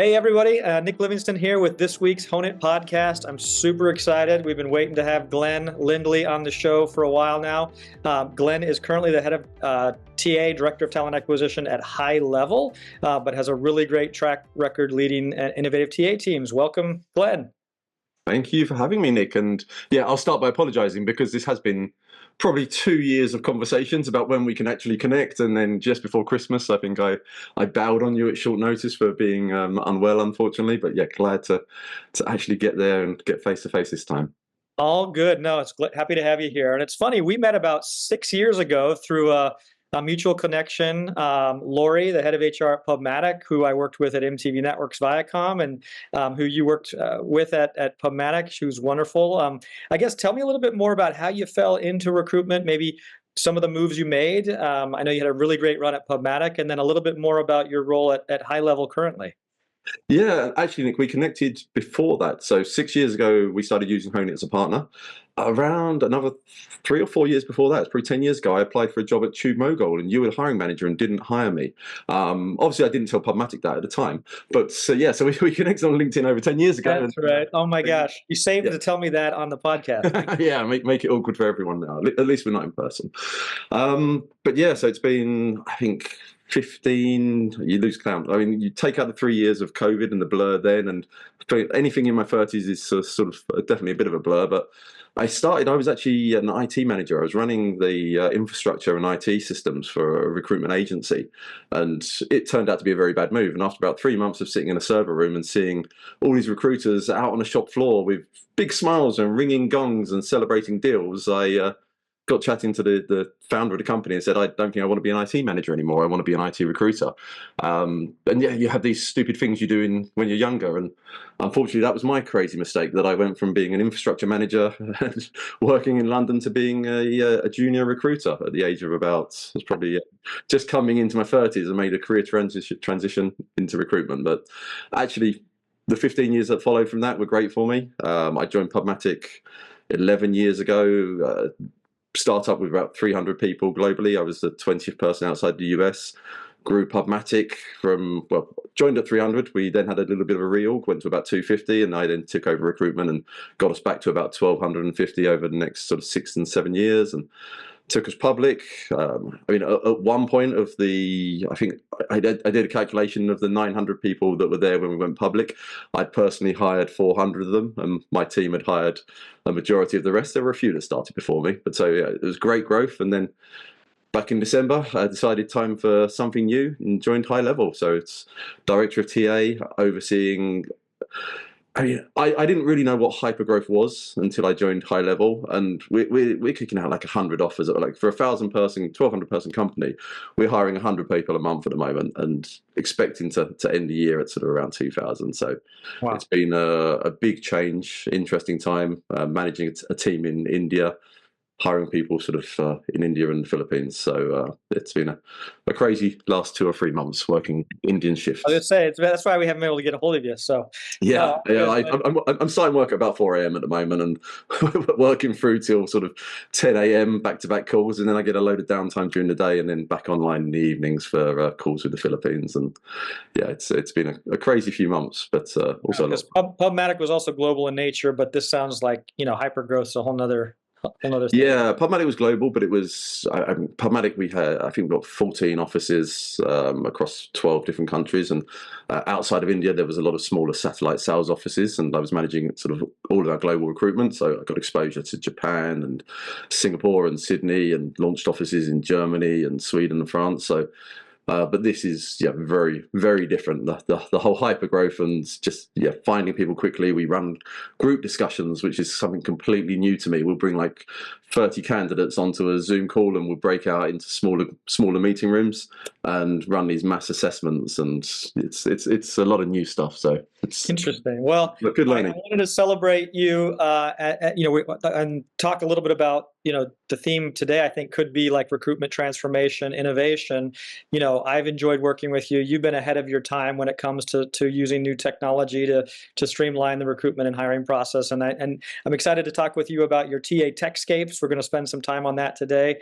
Hey everybody, Nick Livingston here with this week's Honeit Podcast. I'm super excited. We've been waiting to have Glenn Lindley on the show for a while now. Glenn is currently the head of TA, Director of Talent Acquisition at HighLevel, but has a really great track record leading innovative TA teams. Welcome, Glenn. Thank you for having me, Nick. And yeah, I'll start by apologizing because this has been probably 2 years of conversations about when we can actually connect. And then just before Christmas, I think I bowed on you at short notice for being unwell, unfortunately. But yeah, glad to actually get there and get face to face this time. All good. No, it's happy to have you here. And it's funny, we met about 6 years ago through a mutual connection. Lori, the head of HR at Pubmatic, who I worked with at MTV Networks Viacom, and who you worked with at Pubmatic. She was wonderful. I guess tell me a little bit more about how you fell into recruitment, maybe some of the moves you made. I know you had a really great run at Pubmatic, and then a little bit more about your role at HighLevel currently. Yeah, actually, Nick, we connected before that. So 6 years ago, we started using Honeit as a partner. Around another 3 or 4 years before that, it's probably 10 years ago, I applied for a job at Tube Mogul, and you were the hiring manager and didn't hire me. Obviously, I didn't tell Pubmatic that at the time. But so we connected on LinkedIn over 10 years ago. That's right. Oh my gosh. You saved to tell me that on the podcast. Yeah, make it awkward for everyone now. At least we're not in person. But yeah, so it's been, I think, 15, you lose count. I mean, you take out the 3 years of COVID and the blur then, and anything in my 30s is sort of definitely a bit of a blur. But I was actually an IT manager. I was running the infrastructure and IT systems for a recruitment agency. And it turned out to be a very bad move. And after about 3 months of sitting in a server room and seeing all these recruiters out on the shop floor with big smiles and ringing gongs and celebrating deals, I got chatting to the founder of the company and said, I don't think I want to be an IT manager anymore. I want to be an IT recruiter. And yeah, you have these stupid things you do when you're younger. And unfortunately, that was my crazy mistake, that I went from being an infrastructure manager working in London to being a junior recruiter at the age of about, I was probably just coming into my 30s, and made a career transition into recruitment. But actually, the 15 years that followed from that were great for me. I joined Pubmatic 11 years ago. Startup with about 300 people globally. I was the 20th person outside the US. Grew Pubmatic joined at 300. We then had a little bit of a reorg, went to about 250, and I then took over recruitment and got us back to about 1,250 over the next sort of 6 and 7 years, and took us public. I mean, at one point I think I did a calculation of the 900 people that were there when we went public. I'd personally hired 400 of them, and my team had hired a majority of the rest. There were a few that started before me, but so yeah, it was great growth. And then back in December, I decided time for something new and joined HighLevel. So it's director of TA, overseeing. I mean, I didn't really know what hypergrowth was until I joined HighLevel, and we're kicking out like 100 offers. Like for a 1,200 person company, we're hiring 100 people a month at the moment, and expecting to end the year at sort of around 2,000. So wow. It's been a big change, interesting time, managing a team in India, hiring people sort of in India and the Philippines. So it's been a crazy last 2 or 3 months working Indian shifts. I was going to say, that's why we haven't been able to get a hold of you. So yeah, I'm starting work at about 4 a.m. at the moment, and working through till sort of 10 a.m. back-to-back calls, and then I get a load of downtime during the day, and then back online in the evenings for calls with the Philippines. And yeah, it's been a crazy few months, but also because Pubmatic was also global in nature, but this sounds like, hypergrowth is a whole nother. Yeah, Pubmatic was global, but it was Pubmatic. We had, I think, we got 14 offices across 12 different countries, and outside of India, there was a lot of smaller satellite sales offices, and I was managing sort of all of our global recruitment. So I got exposure to Japan and Singapore and Sydney, and launched offices in Germany and Sweden and France. So. But this is very, very different. The whole hypergrowth and just finding people quickly. We run group discussions, which is something completely new to me. We'll bring like 30 candidates onto a Zoom call, and we'll break out into smaller meeting rooms and run these mass assessments. And it's a lot of new stuff. So it's interesting. Well, good learning. I wanted to celebrate you, and talk a little bit about the theme today. I think could be like recruitment transformation, innovation. I've enjoyed working with you. You've been ahead of your time when it comes to using new technology to streamline the recruitment and hiring process. And I'm excited to talk with you about your TA Techscapes, We're going to spend some time on that today.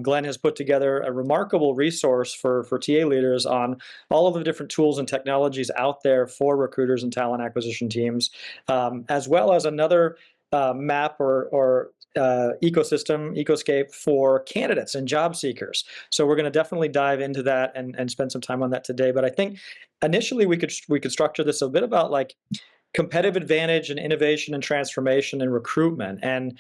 Glenn has put together a remarkable resource for TA leaders on all of the different tools and technologies out there for recruiters and talent acquisition teams, as well as another map or ecoscape for candidates and job seekers. So we're going to definitely dive into that and spend some time on that today. But I think initially we could structure this a bit about like competitive advantage and innovation and transformation and recruitment. And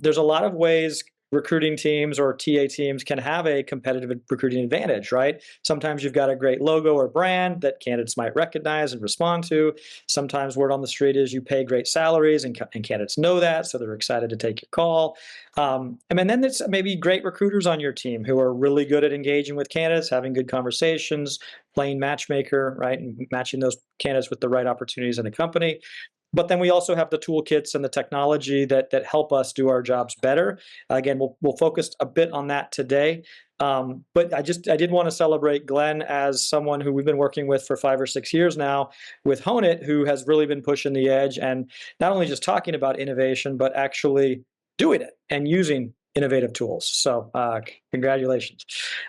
there's a lot of ways recruiting teams or TA teams can have a competitive recruiting advantage, right? Sometimes you've got a great logo or brand that candidates might recognize and respond to. Sometimes word on the street is you pay great salaries and candidates know that, so they're excited to take your call. And then there's maybe great recruiters on your team who are really good at engaging with candidates, having good conversations, playing matchmaker, right? And matching those candidates with the right opportunities in the company. But then we also have the toolkits and the technology that help us do our jobs better. Again, we'll focus a bit on that today. But I did want to celebrate Glenn as someone who we've been working with for 5 or 6 years now with Honeit, who has really been pushing the edge and not only just talking about innovation, but actually doing it and using innovative tools. So congratulations.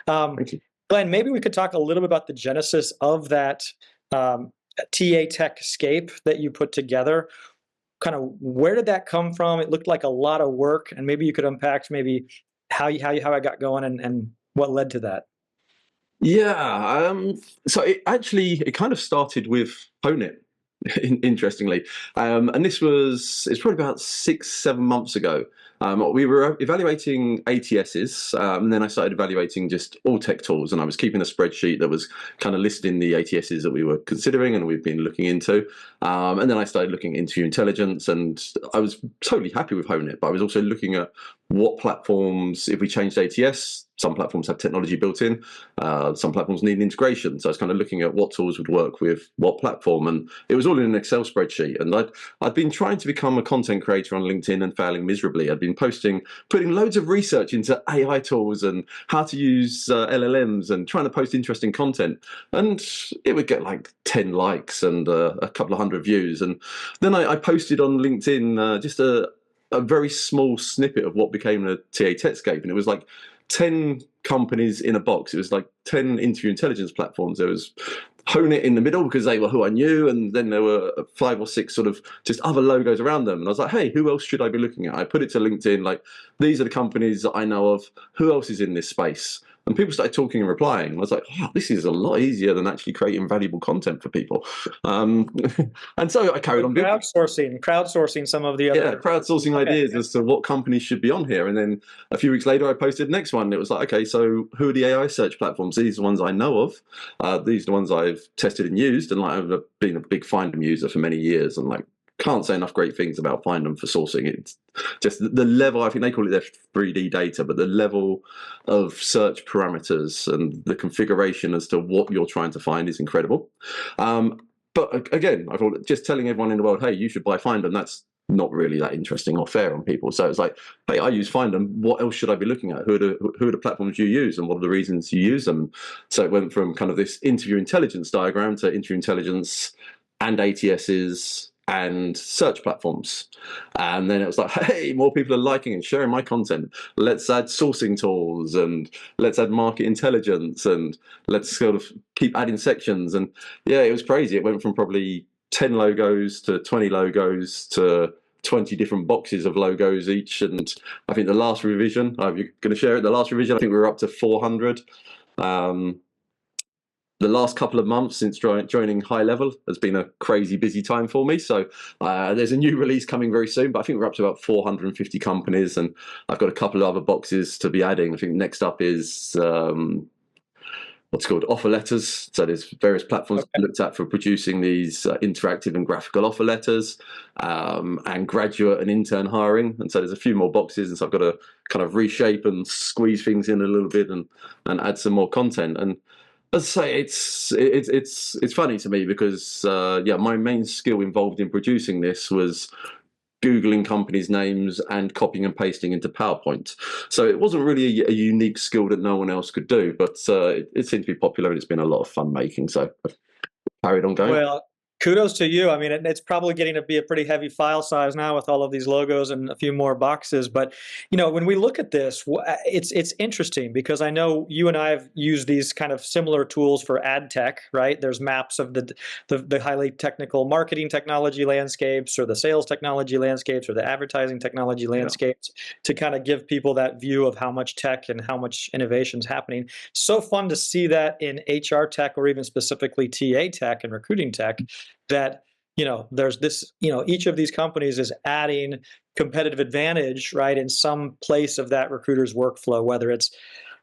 Thank you. Glenn, maybe we could talk a little bit about the genesis of that TA Techscape that you put together. Kind of where did that come from? It looked like a lot of work, and maybe you could unpack maybe how I got going and what led to that. Yeah, so it kind of started with Honeit, interestingly, and it's probably about 6-7 months ago. We were evaluating ATSs, and then I started evaluating just all tech tools, and I was keeping a spreadsheet that was kind of listing the ATSs that we were considering and we've been looking into. And then I started looking at interview intelligence, and I was totally happy with Honeit, but I was also looking at what platforms, if we changed ATS, some platforms have technology built in, some platforms need integration. So I was kind of looking at what tools would work with what platform, and it was all in an Excel spreadsheet. And I'd been trying to become a content creator on LinkedIn and failing miserably. I'd been putting loads of research into AI tools and how to use LLMs and trying to post interesting content. And it would get like 10 likes and a couple of hundred views. And then I posted on LinkedIn just a very small snippet of what became a TA Techscape. And it was like 10 companies in a box. It was like 10 interview intelligence platforms. There was Honeit in the middle because they were who I knew, and then there were 5 or 6 sort of just other logos around them. And I was like, hey, who else should I be looking at? I put it to LinkedIn, like, these are the companies that I know of. Who else is in this space? And people started talking and replying. I was like, oh, this is a lot easier than actually creating valuable content for people. And so I carried on. Crowdsourcing some of the other. Yeah, crowdsourcing ideas as to what companies should be on here. And then a few weeks later, I posted the next one. It was like, okay, so who are the AI search platforms? These are the ones I know of. These are the ones I've tested and used. And like, I've been a big Findem user for many years, and like, can't say enough great things about Findem for sourcing. It's just the level, I think they call it their 3D data, but the level of search parameters and the configuration as to what you're trying to find is incredible. But again, I thought just telling everyone in the world, hey, you should buy Findem, that's not really that interesting or fair on people. So it's like, hey, I use Findem. What else should I be looking at? Who are the platforms you use, and what are the reasons you use them? So it went from kind of this interview intelligence diagram to interview intelligence and ATSs and search platforms. And then it was like, hey, more people are liking and sharing my content. Let's add sourcing tools, and let's add market intelligence, and let's sort of keep adding sections. And yeah, it was crazy. It went from probably 10 logos to 20 logos to 20 different boxes of logos each. And I think the last revision, you're going to share it, the last revision, I think we were up to 400. The last couple of months since joining HighLevel has been a crazy busy time for me. So there's a new release coming very soon, but I think we're up to about 450 companies, and I've got a couple of other boxes to be adding. I think next up is what's called offer letters. So there's various platforms looked at for producing these interactive and graphical offer letters, and graduate and intern hiring. And so there's a few more boxes, and so I've got to kind of reshape and squeeze things in a little bit and add some more content. And as I say, it's funny to me because yeah, my main skill involved in producing this was Googling companies' names and copying and pasting into PowerPoint. So it wasn't really a unique skill that no one else could do, but it seemed to be popular, and it's been a lot of fun making. So I've carried on going. Well, kudos to you. I mean, it's probably getting to be a pretty heavy file size now with all of these logos and a few more boxes. But when we look at this, it's interesting because I know you and I have used these kind of similar tools for ad tech, right? There's maps of the highly technical marketing technology landscapes, or the sales technology landscapes, or the advertising technology landscapes, to kind of give people that view of how much tech and how much innovation is happening. So fun to see that in HR tech, or even specifically TA tech and recruiting tech, that there's this, each of these companies is adding competitive advantage, right, in some place of that recruiter's workflow, whether it's,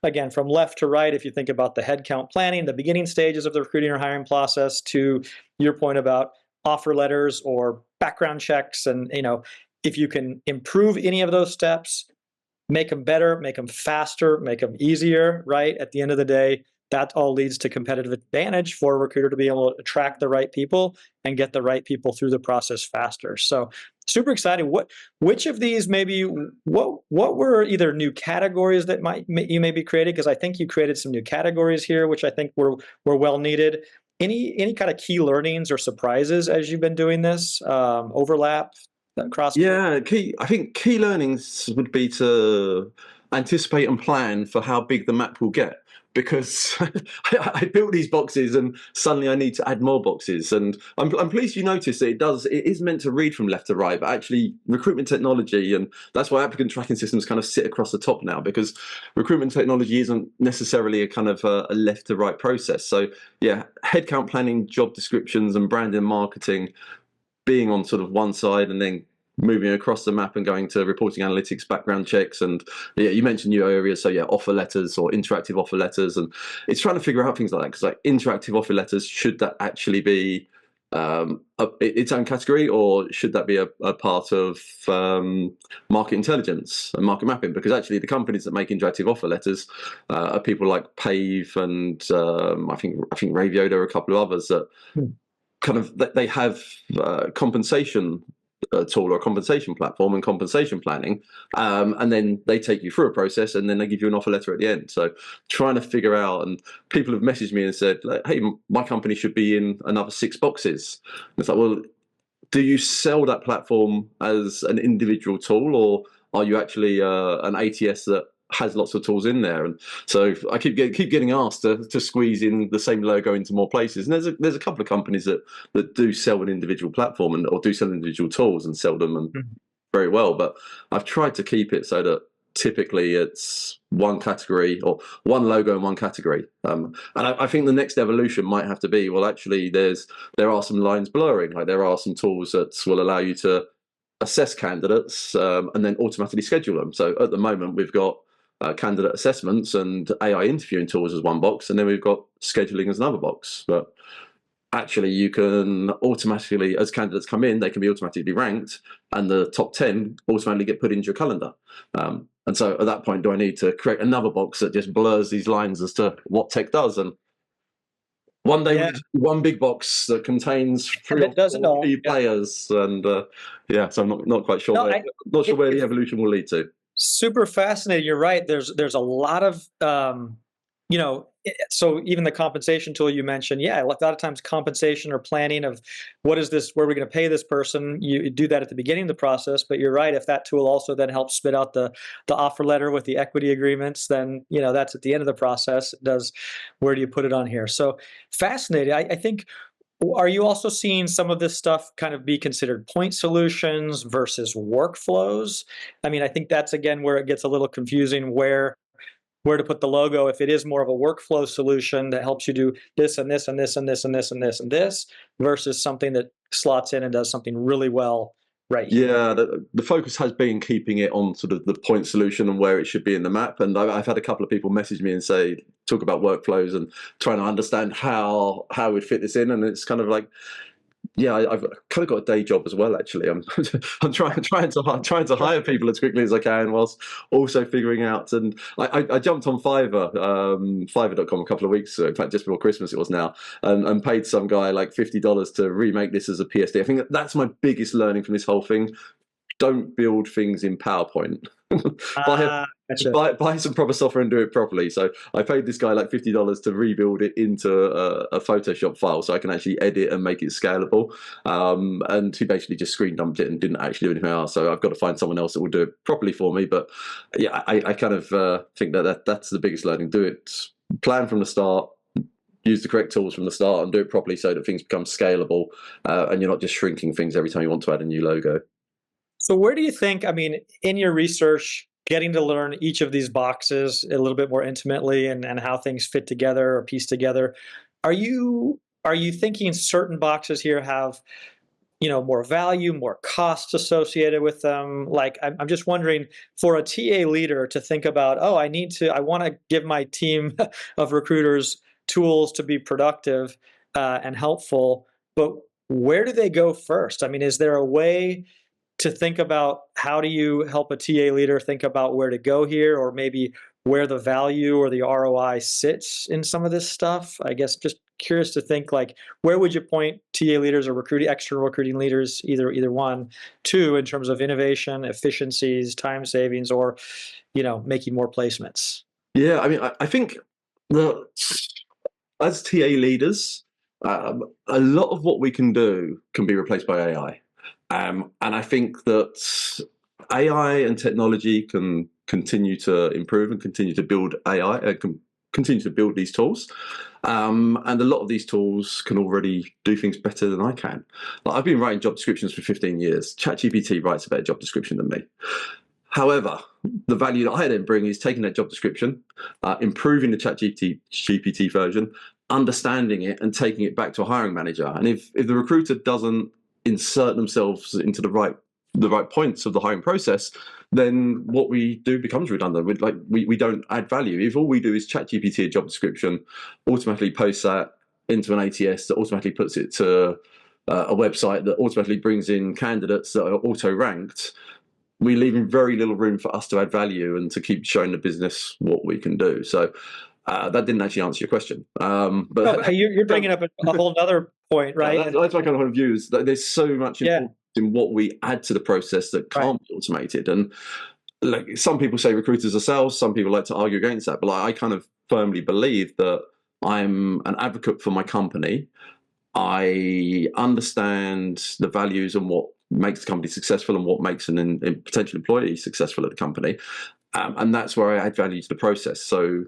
again, from left to right, if you think about the headcount planning, the beginning stages of the recruiting or hiring process, to your point about offer letters or background checks. And if you can improve any of those steps, make them better, make them faster, make them easier, right, at the end of the day, that all leads to competitive advantage for a recruiter to be able to attract the right people and get the right people through the process faster. So super exciting. Which of these what were either new categories that you maybe created? Because I think you created some new categories here, which I think were well needed. Any kind of key learnings or surprises as you've been doing this? Overlap across? Yeah, I think key learnings would be to anticipate and plan for how big the map will get, because I built these boxes and suddenly I need to add more boxes. And I'm pleased you noticed that it is meant to read from left to right, but actually recruitment technology, and that's why applicant tracking systems kind of sit across the top now, because recruitment technology isn't necessarily a kind of a left to right process. So yeah, headcount planning, job descriptions, and brand and marketing being on sort of one side, and then moving across the map and going to reporting analytics, background checks, and you mentioned new areas. So offer letters or interactive offer letters, and it's trying to figure out things like that, because like interactive offer letters, should that actually be its own category, or should that be a part of market intelligence and market mapping? Because actually the companies that make interactive offer letters are people like Pave and I think Ravio, there are a couple of others that kind of, they have compensation tool or compensation platform and compensation planning, and then they take you through a process, and then they give you an offer letter at the end. So trying to figure out, and people have messaged me and said, like, hey, my company should be in another 6 boxes. And it's like, well, do you sell that platform as an individual tool, or are you actually an ATS that has lots of tools in there? And so I keep getting asked to squeeze in the same logo into more places. And there's a couple of companies that do sell an individual platform or do sell individual tools and sell them very well. But I've tried to keep it so that typically it's one category, or one logo in one category. And I think the next evolution might have to be, well, actually there are some lines blurring. Like there are some tools that will allow you to assess candidates and then automatically schedule them. So at the moment we've got candidate assessments and AI interviewing tools as one box, and then we've got scheduling as another box. But actually you can automatically, as candidates come in, they can be automatically ranked, and the top 10 automatically get put into your calendar. And so at that point, do I need to create another box that just blurs these lines as to what tech does? And one day, one big box that contains 3 or 4 key players, and so I'm not quite sure. Not sure where the evolution will lead to. Super fascinating. You're right. There's a lot of so even the compensation tool you mentioned, a lot of times compensation or planning of where are we going to pay this person, you do that at the beginning of the process. But you're right, if that tool also then helps spit out the offer letter with the equity agreements, then that's at the end of the process. It does, where do you put it on here? So fascinating. I think, are you also seeing some of this stuff kind of be considered point solutions versus workflows? I mean, I think that's, again, where it gets a little confusing, where to put the logo, if it is more of a workflow solution that helps you do this and this and this and this and this and this and this, versus something that slots in and does something really well right here. Yeah, the focus has been keeping it on sort of the point solution and where it should be in the map. And I've had a couple of people message me and talk about workflows and trying to understand how we'd fit this in. And it's kind of like, I've kind of got a day job as well. Actually, I'm trying to hire people as quickly as I can, whilst also figuring out. And I jumped on Fiverr.com a couple of weeks ago, in fact, just before Christmas it was now, and paid some guy like $50 to remake this as a PSD. I think that's my biggest learning from this whole thing. Don't build things in PowerPoint. Gotcha. buy some proper software and do it properly. So I paid this guy like $50 to rebuild it into a Photoshop file so I can actually edit and make it scalable. And he basically just screen dumped it and didn't actually do anything else. So I've got to find someone else that will do it properly for me. But yeah, I kind of think that's the biggest learning. Do it, plan from the start, use the correct tools from the start, and do it properly so that things become scalable, and you're not just shrinking things every time you want to add a new logo. So where do you think, I mean, in your research, getting to learn each of these boxes a little bit more intimately and how things fit together or piece together, are you thinking certain boxes here have, more value, more costs associated with them? Like, I'm just wondering, for a TA leader to think about, oh, I want to give my team of recruiters tools to be productive and helpful, but where do they go first? I mean, is there a way to think about how do you help a TA leader think about where to go here, or maybe where the value or the ROI sits in some of this stuff? I guess just curious to think, like, where would you point TA leaders or external recruiting leaders, either one, to in terms of innovation, efficiencies, time savings, or making more placements? Yeah, I mean, I think that as TA leaders, a lot of what we can do can be replaced by AI. And I think that AI and technology can continue to improve and continue to build AI and continue to build these tools. And a lot of these tools can already do things better than I can. Like, I've been writing job descriptions for 15 years. ChatGPT writes a better job description than me. However, the value that I then bring is taking that job description, improving the ChatGPT version, understanding it, and taking it back to a hiring manager. And if the recruiter doesn't insert themselves into the right points of the hiring process, then what we do becomes redundant. We don't add value. If all we do is ChatGPT a job description, automatically post that into an ATS that automatically puts it to a website that automatically brings in candidates that are auto-ranked, we're leaving very little room for us to add value and to keep showing the business what we can do. So that didn't actually answer your question. But you're bringing up a whole other point, right? That's my kind of point of view, is that there's so much importance in what we add to the process that can't be automated. And like, some people say recruiters are sales, some people like to argue against that, but I kind of firmly believe that I'm an advocate for my company. I understand the values and what makes the company successful and what makes a potential employee successful at the company. And that's where I add value to the process. So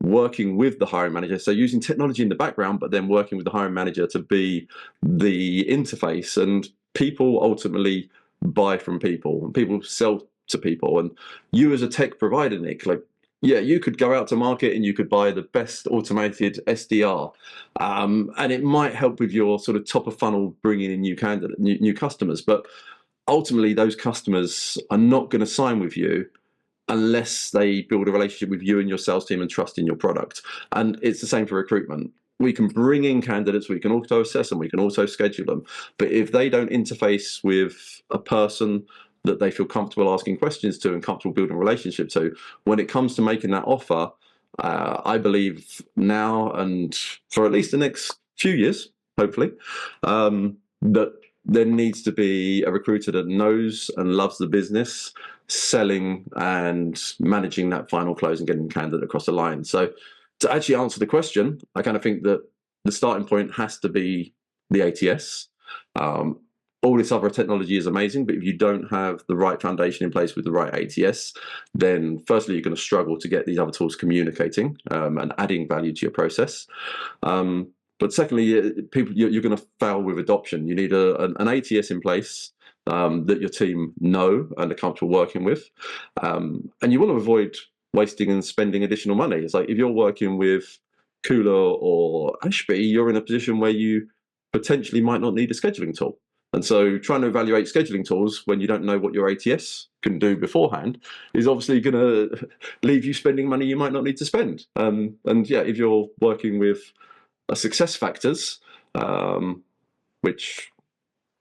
working with the hiring manager, so using technology in the background, but then working with the hiring manager to be the interface. And people ultimately buy from people, and people sell to people. And you as a tech provider, Nick, like, yeah, you could go out to market and you could buy the best automated SDR, and it might help with your sort of top of funnel bringing in new customers. But ultimately, those customers are not going to sign with you unless they build a relationship with you and your sales team and trust in your product. And it's the same for recruitment. We can bring in candidates, we can auto assess them, we can auto schedule them. But if they don't interface with a person that they feel comfortable asking questions to and comfortable building a relationship to, when it comes to making that offer, I believe now and for at least the next few years, hopefully, that there needs to be a recruiter that knows and loves the business, selling and managing that final close and getting the candidate across the line. So to actually answer the question, I kind of think that the starting point has to be the ATS. All this other technology is amazing, but if you don't have the right foundation in place with the right ATS, then firstly, you're going to struggle to get these other tools communicating and adding value to your process. But secondly, you're going to fail with adoption. You need an ATS in place that your team know and are comfortable working with. And you want to avoid wasting and spending additional money. It's like, if you're working with Cooler or Ashby, you're in a position where you potentially might not need a scheduling tool. And so trying to evaluate scheduling tools when you don't know what your ATS can do beforehand is obviously going to leave you spending money you might not need to spend. And yeah, if you're working with success factors, which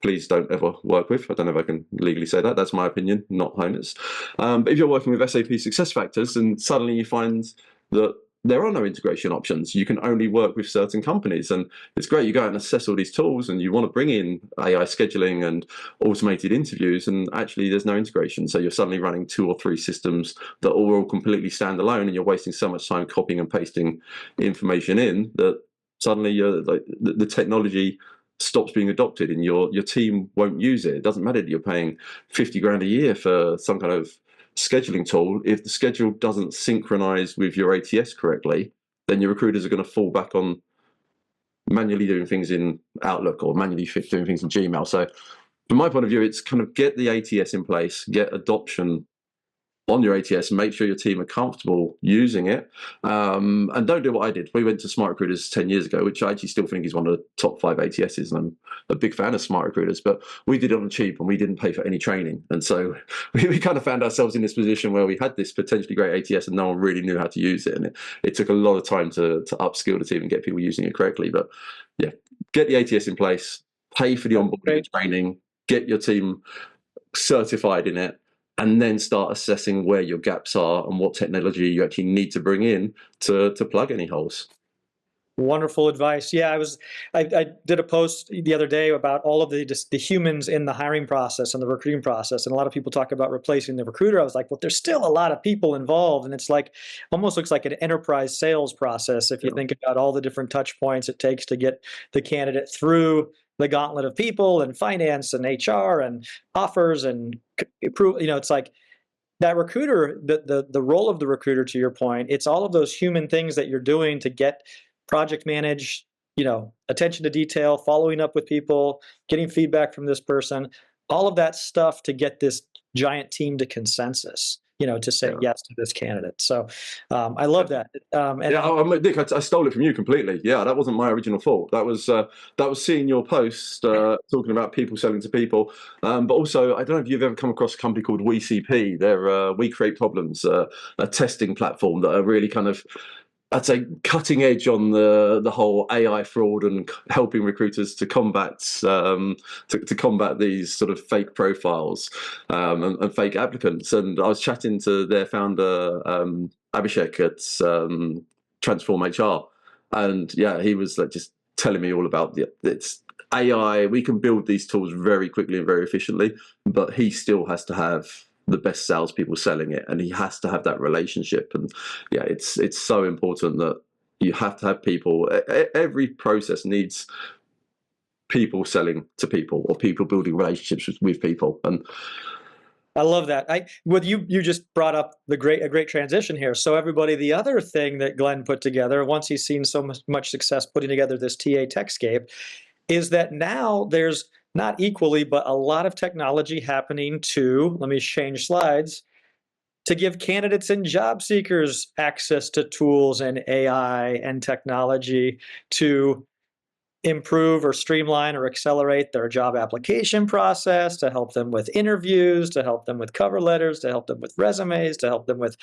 please don't ever work with. I don't know if I can legally say that. That's my opinion, not Honeit's. But if you're working with SAP success factors and suddenly you find that there are no integration options. You can only work with certain companies. And it's great. You go out and assess all these tools and you want to bring in AI scheduling and automated interviews, and actually there's no integration. So you're suddenly running 2 or 3 systems that are all completely standalone, and you're wasting so much time copying and pasting information in that suddenly like, the technology stops being adopted and your team won't use it. It doesn't matter that you're paying 50 grand a year for some kind of scheduling tool. If the schedule doesn't synchronize with your ATS correctly, then your recruiters are going to fall back on manually doing things in Outlook or manually doing things in Gmail. So from my point of view, it's kind of get the ATS in place, get adoption on your ATS, and make sure your team are comfortable using it. And don't do what I did. We went to Smart Recruiters 10 years ago, which I actually still think is one of the top 5 ATSs, and I'm a big fan of Smart Recruiters, but we did it on cheap and we didn't pay for any training. And so we kind of found ourselves in this position where we had this potentially great ATS and no one really knew how to use it. And it took a lot of time to upskill the team and get people using it correctly. But yeah, get the ATS in place, pay for the onboarding training, get your team certified in it, and then start assessing where your gaps are and what technology you actually need to bring in to plug any holes. Wonderful advice. Yeah, I did a post the other day about all of the humans in the hiring process and the recruiting process, and a lot of people talk about replacing the recruiter. I was like, well, there's still a lot of people involved, and it's like almost looks like an enterprise sales process if you think about all the different touch points it takes to get the candidate through the gauntlet of people and finance and HR and offers and approve. It's like that recruiter, the role of the recruiter, to your point, it's all of those human things that you're doing to get project manage, attention to detail, following up with people, getting feedback from this person, all of that stuff to get this giant team to consensus, to say yes to this candidate. So I love that. Nick, I stole it from you completely. Yeah, that wasn't my original fault. That was seeing your post talking about people selling to people. But also, I don't know if you've ever come across a company called WeCP. They're We Create Problems, a testing platform that are really kind of, I'd say, cutting edge on the whole AI fraud and helping recruiters to combat to combat these sort of fake profiles and fake applicants. And I was chatting to their founder Abhishek at Transform HR, and yeah, he was like just telling me all about it's AI. We can build these tools very quickly and very efficiently, but he still has to have the best salespeople selling it, and he has to have that relationship. And yeah, it's so important that you have to have people. Every process needs people selling to people or people building relationships with people. And I love that. You just brought up a great transition here. So everybody, the other thing that Glenn put together once he's seen so much success putting together this TA Techscape is that now there's not equally, but a lot of technology happening to, let me change slides, to give candidates and job seekers access to tools and AI and technology to improve or streamline or accelerate their job application process, to help them with interviews, to help them with cover letters, to help them with resumes, to help them with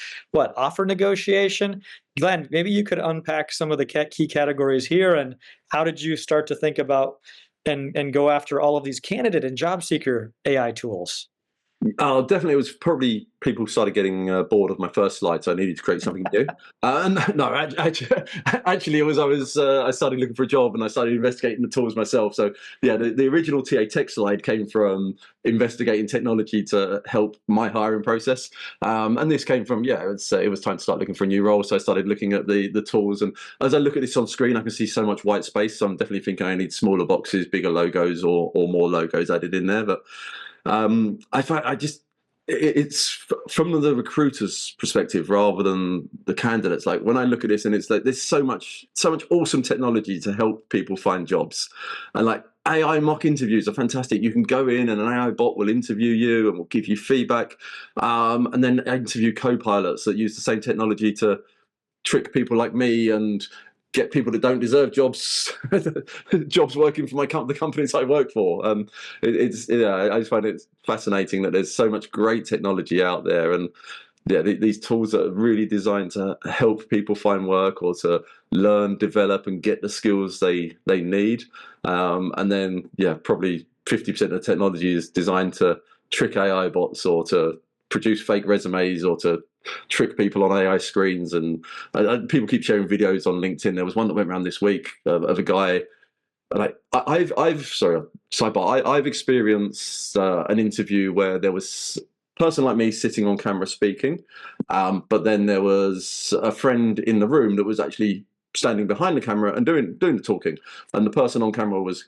offer negotiation. Glenn, maybe you could unpack some of the key categories here, and how did you start to think about and go after all of these candidate and job seeker AI tools? Definitely, it was probably people started getting bored of my first slide, so I needed to create something new. No, actually, it was I started looking for a job and I started investigating the tools myself. So yeah, the original TA Tech slide came from investigating technology to help my hiring process, and this came from it was time to start looking for a new role. So I started looking at the tools, and as I look at this on screen, I can see so much white space. So I'm definitely thinking I need smaller boxes, bigger logos, or more logos added in there, but. I find it's from the recruiter's perspective rather than the candidates. Like when I look at this, and it's like there's so much awesome technology to help people find jobs, and like AI mock interviews are fantastic. You can go in and an AI bot will interview you and will give you feedback, and then interview co-pilots that use the same technology to trick people like me and get people that don't deserve jobs working for the companies I work for. I just find it fascinating that there's so much great technology out there, and these tools that are really designed to help people find work or to learn, develop, and get the skills they need. And then probably 50% of the technology is designed to trick AI bots or to produce fake resumes or to trick people on AI screens. And people keep sharing videos on LinkedIn. There was one that went around this week of a guy. Like sorry, sidebar. I've experienced an interview where there was a person like me sitting on camera speaking, but then there was a friend in the room that was actually standing behind the camera and doing the talking, and the person on camera was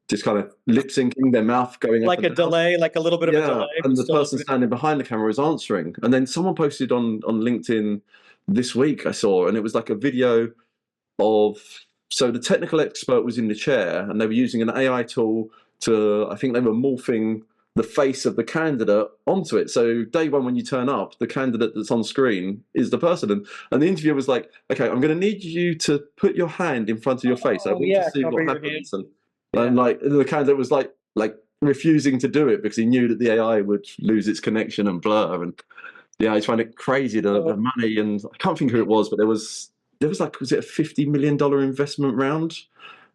just kind of lip syncing, their mouth going like up a and down. delay, like a little bit of a delay. And the person standing behind the camera was answering. And then someone posted on LinkedIn this week, I saw, and it was like a video of, so the technical expert was in the chair and they were using an AI tool to, I think they were morphing the face of the candidate onto it. So day one, when you turn up, the candidate that's on screen is the person. And the interviewer was like, okay, I'm going to need you to put your hand in front of your face. I want to see what happens. And like the candidate was like refusing to do it because he knew that the AI would lose its connection and blur. And yeah, I find it crazy the money, and I can't think who it was, but there was like, was it a $50 million investment round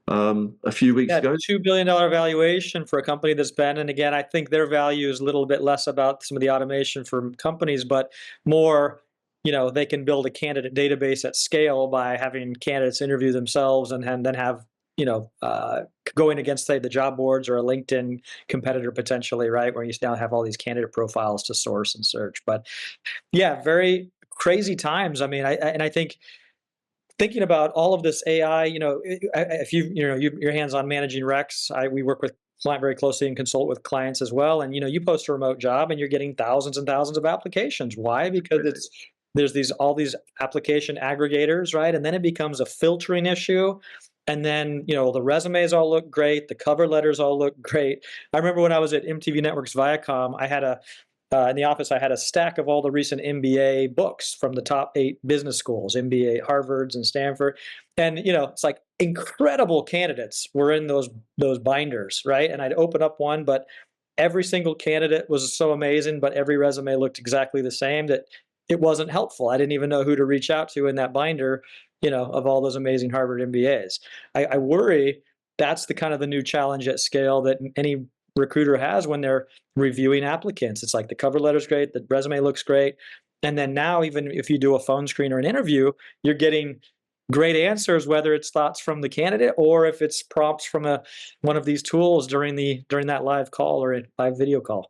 a few weeks ago? $2 billion valuation for a company that's been, and again, I think their value is a little bit less about some of the automation for companies, but more, they can build a candidate database at scale by having candidates interview themselves and then have going against, say, the job boards or a LinkedIn competitor potentially, right, where you now have all these candidate profiles to source and search. But yeah, very crazy times. I mean, I think thinking about all of this AI, if your hands on managing recs, we work with client very closely and consult with clients as well. And you post a remote job and you're getting thousands and thousands of applications. Why? Because there's all these application aggregators, right? And then it becomes a filtering issue. And then, the resumes all look great. The cover letters all look great. I remember when I was at MTV Networks Viacom, I had in the office, I had a stack of all the recent MBA books from the top 8 business schools, MBA, Harvard's and Stanford. And, it's like incredible candidates were in those binders, right? And I'd open up one, but every single candidate was so amazing, but every resume looked exactly the same that it wasn't helpful. I didn't even know who to reach out to in that binder, of all those amazing Harvard MBAs. I worry that's the kind of the new challenge at scale that any recruiter has when they're reviewing applicants. It's like the cover letter's great, the resume looks great. And then now, even if you do a phone screen or an interview, you're getting great answers, whether it's thoughts from the candidate or if it's prompts from one of these tools during that live call or a live video call.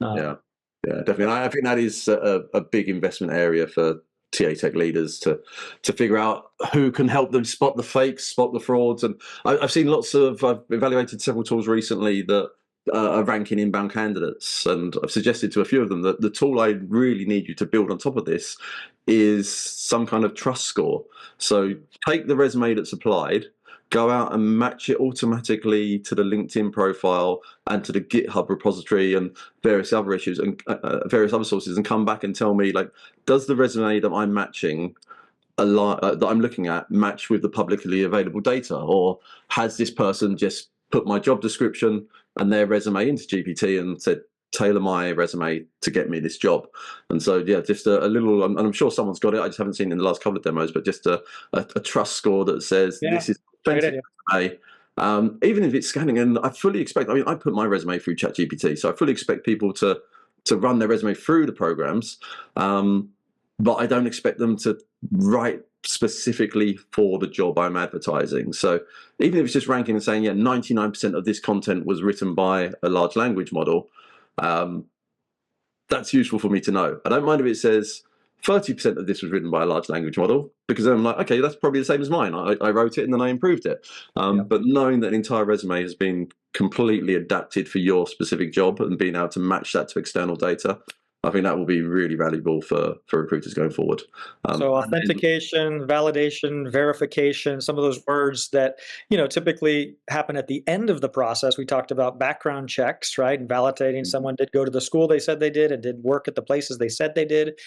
Yeah, definitely. I think that is a big investment area for TA Tech leaders to figure out who can help them spot the fakes, spot the frauds. And I've seen I've evaluated several tools recently that are ranking inbound candidates, and I've suggested to a few of them that the tool I really need you to build on top of this is some kind of trust score. So take the resume that's applied, go out and match it automatically to the LinkedIn profile and to the GitHub repository and various other issues and various other sources, and come back and tell me, like, does the resume that I'm matching that I'm looking at match with the publicly available data, or has this person just put my job description and their resume into GPT and said, tailor my resume to get me this job? And so, yeah, just a little, and I'm sure someone's got it, I just haven't seen it in the last couple of demos, but just a trust score that says this is authentic resume. Even if it's scanning, and I fully expect, I put my resume through ChatGPT, so I fully expect people to run their resume through the programs, but I don't expect them to write specifically for the job I'm advertising. So even if it's just ranking and saying, 99% of this content was written by a large language model, that's useful for me to know. I don't mind if it says 30% of this was written by a large language model, because then I'm like, okay, that's probably the same as mine. I wrote it and then I improved it. But knowing that an entire resume has been completely adapted for your specific job and being able to match that to external data, I think that will be really valuable for recruiters going forward. So authentication, validation, verification, some of those words that, typically happen at the end of the process. We talked about background checks, right? And validating someone did go to the school they said they did and did work at the places they said they did.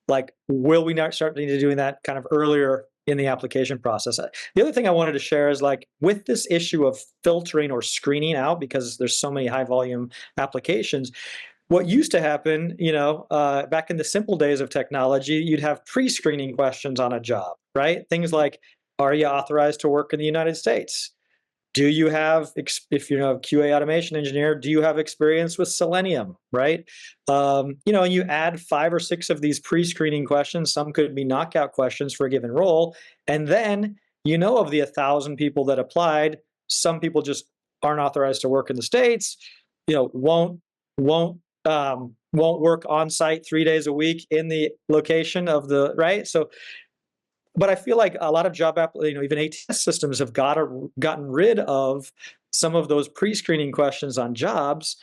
Like, will we not start needing to doing that kind of earlier in the application process? The other thing I wanted to share is, like, with this issue of filtering or screening out, because there's so many high volume applications, what used to happen, back in the simple days of technology, you'd have pre-screening questions on a job, right? Things like, are you authorized to work in the United States? Do you have, if you're a QA automation engineer, do you have experience with Selenium, right? You add 5 or 6 of these pre-screening questions. Some could be knockout questions for a given role. And then, of the 1,000 people that applied, some people just aren't authorized to work in the States, won't work on site 3 days a week in the location of the, right? So, but I feel like a lot of even ATS systems have gotten rid of some of those pre-screening questions on jobs,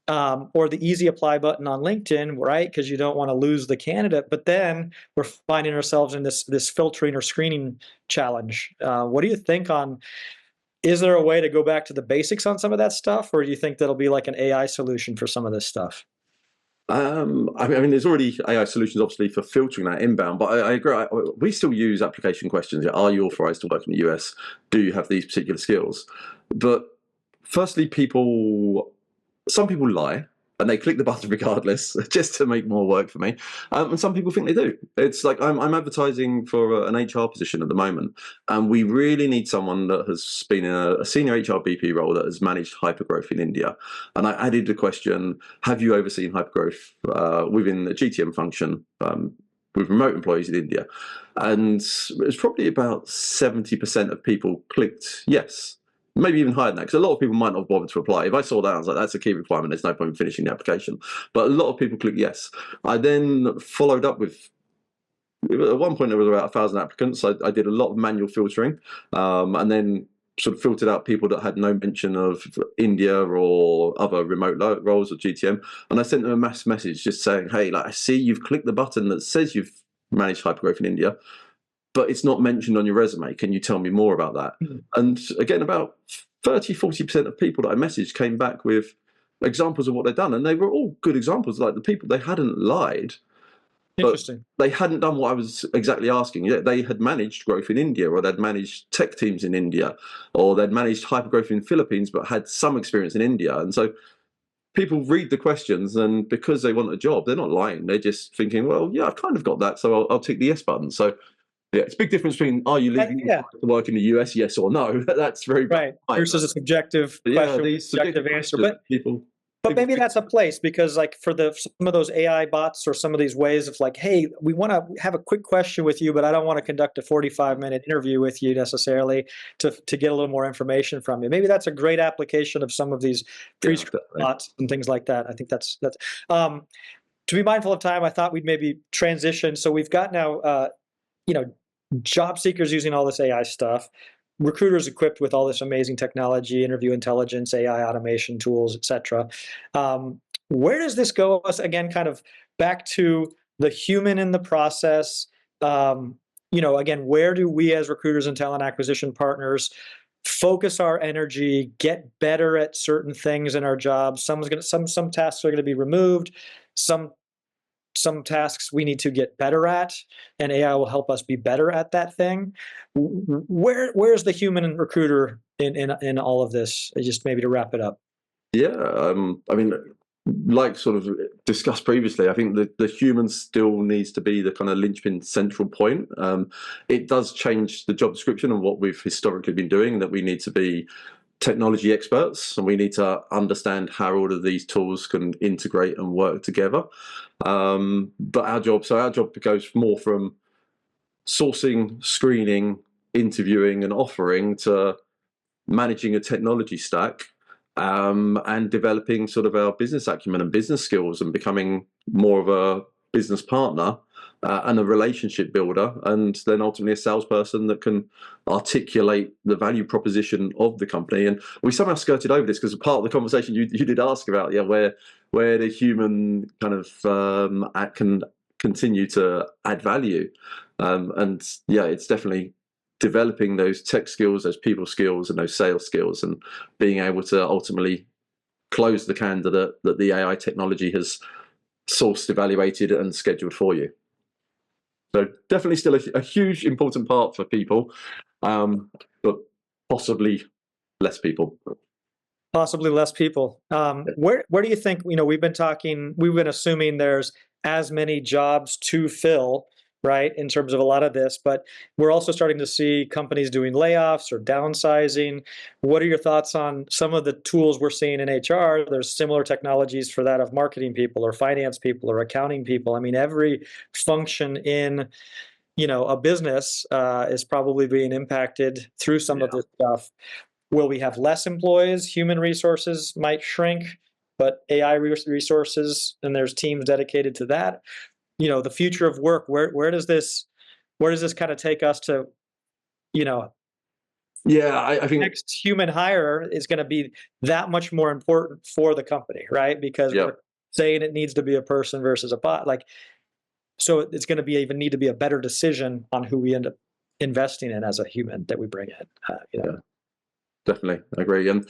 or the easy apply button on LinkedIn, right? Because you don't want to lose the candidate. But then we're finding ourselves in this filtering or screening challenge. What do you think on? Is there a way to go back to the basics on some of that stuff, or do you think that'll be like an AI solution for some of this stuff? There's already AI solutions, obviously, for filtering that inbound, but I agree. We still use application questions. Are you authorized to work in the US? Do you have these particular skills? But firstly, some people lie and they click the button regardless, just to make more work for me. And some people think they do. It's like I'm advertising for an HR position at the moment, and we really need someone that has been in a senior HR BP role that has managed hypergrowth in India. And I added the question, have you overseen hypergrowth within the GTM function with remote employees in India? And it was probably about 70% of people clicked yes. Maybe even higher than that, because a lot of people might not bother to apply. If I saw that, I was like, that's a key requirement. There's no point in finishing the application. But a lot of people click yes. I then followed up with, at one point there was about 1,000 applicants. I did a lot of manual filtering, and then sort of filtered out people that had no mention of India or other remote roles or GTM. And I sent them a mass message just saying, hey, I see you've clicked the button that says you've managed hypergrowth in India, but it's not mentioned on your resume. Can you tell me more about that? And again, about 30-40% of people that I messaged came back with examples of what they'd done. And they were all good examples. Like the people, they hadn't lied, but they hadn't done what I was exactly asking. Yeah, they had managed growth in India, or they'd managed tech teams in India, or they'd managed hypergrowth in the Philippines, but had some experience in India. And so people read the questions, and because they want a job, they're not lying. They're just thinking, well, yeah, I've kind of got that, so I'll tick the yes button. So yeah, it's a big difference between are you leaving to work in the US, yes or no. That's very right versus a subjective question, subjective answer. But maybe that's a place, because like for some of those AI bots or some of these ways of like, hey, we want to have a quick question with you, but I don't want to conduct a 45-minute interview with you necessarily to get a little more information from you. Maybe that's a great application of some of these pre-screen bots and things like that. I think that's to be mindful of time. I thought we'd maybe transition. So we've got now job seekers using all this AI stuff, recruiters equipped with all this amazing technology, interview intelligence, AI automation tools, etc. Where does this go? Again, kind of back to the human in the process. Again, where do we as recruiters and talent acquisition partners focus our energy, get better at certain things in our jobs? Some tasks are going to be removed. Some tasks we need to get better at, and AI will help us be better at that thing. Where's the human recruiter in all of this? Just maybe to wrap it up. Yeah, like sort of discussed previously, I think the human still needs to be the kind of linchpin central point. It does change the job description and what we've historically been doing, that we need to be technology experts and we need to understand how all of these tools can integrate and work together. But our job goes more from sourcing, screening, interviewing and offering to managing a technology stack, and developing sort of our business acumen and business skills and becoming more of a business partner and a relationship builder, and then ultimately a salesperson that can articulate the value proposition of the company. And we somehow skirted over this because part of the conversation you did ask about, where the human kind of can continue to add value. And it's definitely developing those tech skills, those people skills, and those sales skills, and being able to ultimately close the candidate that the AI technology has sourced, evaluated, and scheduled for you. So definitely still a huge, important part for people, but possibly less people. Possibly less people. Where do you think, we've been assuming there's as many jobs to fill right, in terms of a lot of this, but we're also starting to see companies doing layoffs or downsizing. What are your thoughts on some of the tools we're seeing in HR? There's similar technologies for that of marketing people or finance people or accounting people. I mean, every function in a business is probably being impacted through some of this stuff. Will we have less employees? Human resources might shrink, but AI resources, and there's teams dedicated to that. The future of work, where does this kind of take us to, I think next human hire is going to be that much more important for the company, right? Because we're saying it needs to be a person versus a bot. So it's going to even need to be a better decision on who we end up investing in as a human that we bring in. Definitely, I agree. And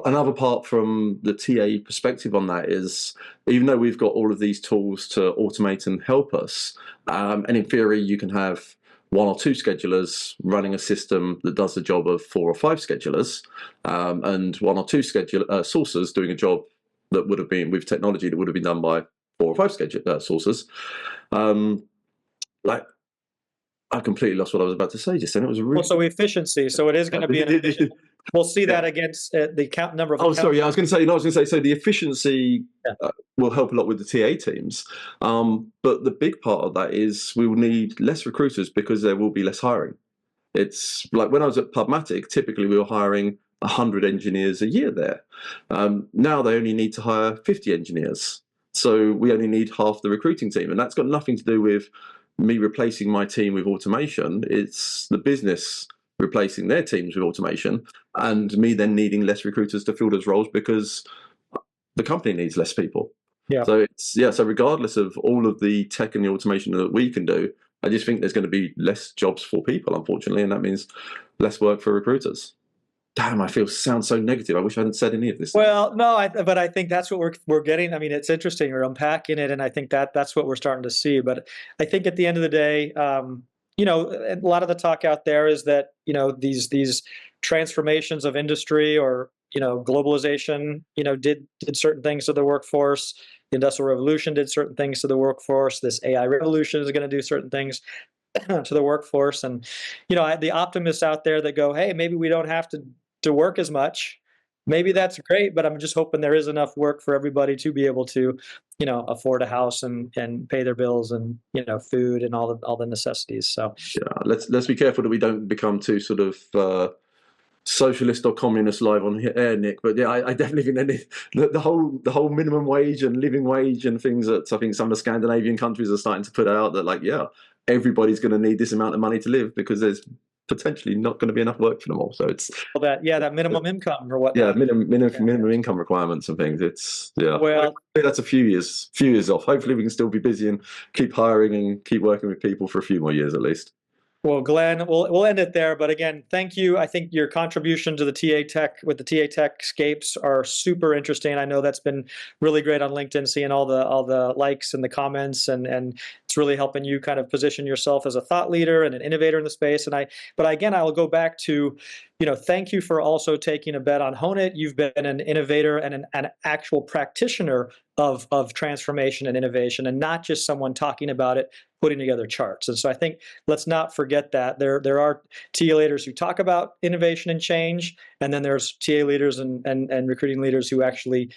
another part from the TA perspective on that is, even though we've got all of these tools to automate and help us, and in theory you can have 1 or 2 schedulers running a system that does the job of 4 or 5 schedulers, and 1 or 2 sourcers doing a job that would have been, with technology, that would have been done by 4 or 5 sourcers. I completely lost what I was about to say just then. It was really... So efficiency. So it is going to be an efficient. We'll see that against the number of. I was going to say. So the efficiency will help a lot with the TA teams, but the big part of that is we will need less recruiters because there will be less hiring. It's like when I was at Pubmatic, typically we were hiring 100 engineers a year there. Now they only need to hire 50 engineers. So we only need half the recruiting team, and that's got nothing to do with me replacing my team with automation. It's the business replacing their teams with automation, and me then needing less recruiters to fill those roles because the company needs less people. So so regardless of all of the tech and the automation that we can do, I just think there's going to be less jobs for people, unfortunately, and that means less work for recruiters. Damn, sound so negative. I wish I hadn't said any of this. Well, no, but I think that's what we're getting. I mean, it's interesting. We're unpacking it, and I think that's what we're starting to see. But I think at the end of the day, a lot of the talk out there is that these transformations of industry or globalization, did certain things to the workforce. The Industrial Revolution did certain things to the workforce. This AI revolution is going to do certain things to the workforce. And the optimists out there that go, hey, maybe we don't have to work as much. Maybe that's great, but I'm just hoping there is enough work for everybody to be able to, afford a house and pay their bills and food and all the necessities. So let's be careful that we don't become too sort of socialist or communist live on air, Nick. But I definitely think the whole minimum wage and living wage and things that I think some of the Scandinavian countries are starting to put out, that everybody's going to need this amount of money to live because there's potentially not going to be enough work for them all. So it's that minimum income or what? Minimum income requirements and things. It's well, that's a few years off. Hopefully we can still be busy and keep hiring and keep working with people for a few more years at least. Well, Glenn, we'll end it there. But again, thank you. I think your contribution to the TA Tech with the TA Techscapes are super interesting. I know that's been really great on LinkedIn, seeing all the likes and the comments, and it's really helping you kind of position yourself as a thought leader and an innovator in the space. But again, I will go back to, thank you for also taking a bet on Honeit. You've been an innovator and an actual practitioner of transformation and innovation, and not just someone talking about it, putting together charts. And so I think let's not forget that there are TA leaders who talk about innovation and change, and then there's TA leaders and recruiting leaders who actually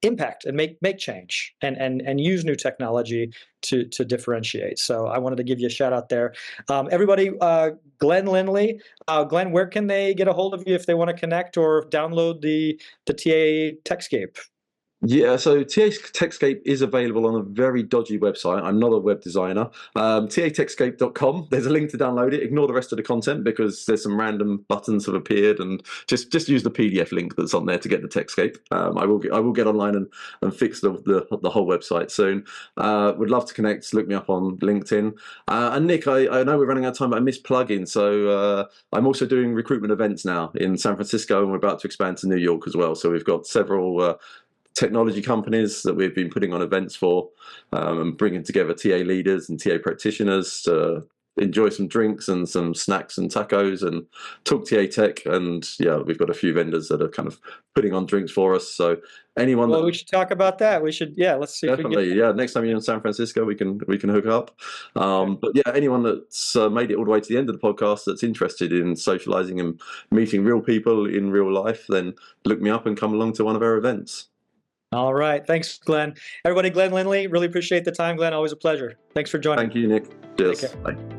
impact and make change and use new technology to differentiate. So I wanted to give you a shout out there. Everybody, Glenn Lindley. Glenn, where can they get a hold of you if they want to connect or download the TA Techscape? Yeah, so TA Techscape is available on a very dodgy website. I'm not a web designer. tatechscape.com. There's a link to download it. Ignore the rest of the content because there's some random buttons have appeared, and just use the PDF link that's on there to get the Techscape. I will get online and fix the whole website soon. Would love to connect. Look me up on LinkedIn. And Nick, I know we're running out of time, but I missed plugging. So I'm also doing recruitment events now in San Francisco, and we're about to expand to New York as well. So we've got several technology companies that we've been putting on events for, and bringing together TA leaders and TA practitioners to enjoy some drinks and some snacks and tacos and talk TA Tech. And yeah, we've got a few vendors that are kind of putting on drinks for us. So anyone Well, we should talk about that. We should, yeah, let's see. Definitely, yeah. Next time you're in San Francisco, we can hook up. But yeah, anyone that's made it all the way to the end of the podcast that's interested in socializing and meeting real people in real life, then look me up and come along to one of our events. All right. Thanks, Glenn. Everybody, Glenn Lindley, really appreciate the time, Glenn. Always a pleasure. Thanks for joining. Thank you, Nick. Cheers. Bye.